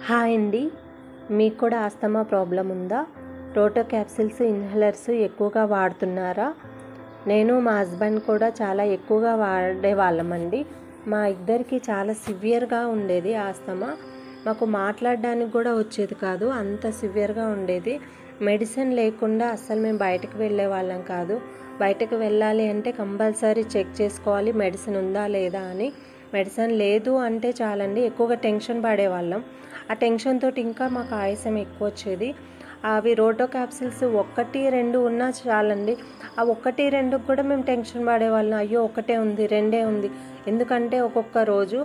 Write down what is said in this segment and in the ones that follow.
Hi అండి. మీకు కూడా ఆస్తమా ప్రాబ్లం ఉందా? రోటో క్యాప్సిల్స్, ఇన్హేలర్స్ ఎక్కువగా వాడుతున్నారా? నేను మా హస్బెండ్ కూడా చాలా ఎక్కువగా వాడేవాళ్ళమండి. మా ఇద్దరికి చాలా సివియర్గా ఉండేది ఆస్తమా. మాకు మాట్లాడడానికి కూడా వచ్చేది కాదు, అంత సివియర్గా ఉండేది. మెడిసిన్ లేకుండా అస్సలు మేము బయటకు వెళ్ళే వాళ్ళం కాదు. బయటకు వెళ్ళాలి అంటే కంపల్సరీ చెక్ చేసుకోవాలి మెడిసిన్ ఉందా లేదా అని. మెడిసిన్ లేదు అంటే చాలండి, ఎక్కువగా టెన్షన్ పడేవాళ్ళం. ఆ టెన్షన్ తోటి ఇంకా మాకు ఆయాసం ఎక్కువ వచ్చేది. అవి రోటో క్యాప్సిల్స్ 1, 2 ఉన్నా చాలండి. ఆ 1, 2 కూడా మేము టెన్షన్ పడేవాళ్ళం. అయ్యో ఒకటే ఉంది, 2 ఉంది. ఎందుకంటే ఒక్కొక్క రోజు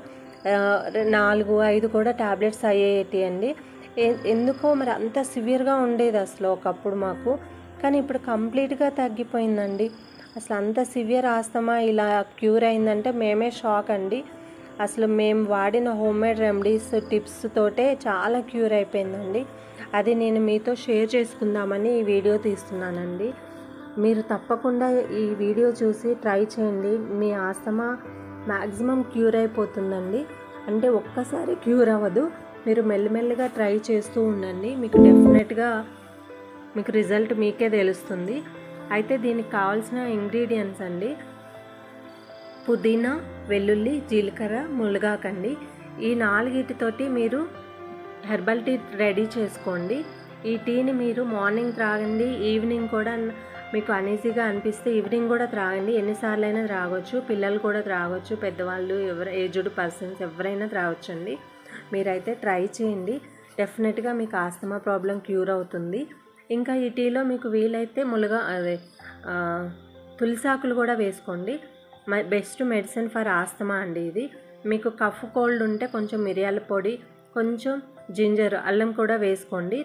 4, 5 కూడా ట్యాబ్లెట్స్ అయ్యేటి అండి. ఎందుకో మరి అంత సివియర్గా ఉండేది అసలు ఒకప్పుడు మాకు. కానీ ఇప్పుడు కంప్లీట్గా తగ్గిపోయిందండి. అసలు అంత సివియర్ ఆస్తమా ఇలా క్యూర్ అయిందంటే మేమే షాక్ అండి. అసలు మేము వాడిన హోమ్మేడ్ రెమెడీస్, టిప్స్ తోటే చాలా క్యూర్ అయిపోయిందండి. అది నేను మీతో షేర్ చేసుకుందామని ఈ వీడియో తీస్తున్నానండి. మీరు తప్పకుండా ఈ వీడియో చూసి ట్రై చేయండి. మీ ఆస్తమా మ్యాక్సిమం క్యూర్ అయిపోతుందండి. అంటే ఒక్కసారి క్యూర్ అవ్వదు, మీరు మెల్లిమెల్లిగా ట్రై చేస్తూ ఉండండి. మీకు డెఫినెట్గా మీకు రిజల్ట్ మీకే తెలుస్తుంది. అయితే దీనికి కావాల్సిన ఇంగ్రీడియంట్స్ అండి: పుదీనా, వెల్లుల్లి, జీలకర్ర, మునగాకండి. ఈ 4 మీరు హెర్బల్ టీ రెడీ చేసుకోండి. ఈ టీని మీరు మార్నింగ్ త్రాగండి, ఈవినింగ్ కూడా మీకు అనీజీగా అనిపిస్తే ఈవినింగ్ కూడా త్రాగండి. ఎన్నిసార్లైనా త్రాగొచ్చు, పిల్లలు కూడా త్రాగొచ్చు, పెద్దవాళ్ళు, ఏజ్డ్ పర్సన్స్ ఎవరైనా త్రాగొచ్చండి. మీరైతే ట్రై చేయండి, డెఫినెట్గా మీకు ఆస్తమా ప్రాబ్లం క్యూర్ అవుతుంది. ఇంకా ఈ టీలో మీకు వీలైతే తులసాకులు కూడా వేసుకోండి. బెస్ట్ మెడిసిన్ ఫర్ ఆస్తమా అండి ఇది. మీకు కఫ్ కోల్డ్ ఉంటే కొంచెం మిరియాల పొడి, కొంచెం జింజర్, అల్లం కూడా వేసుకోండి.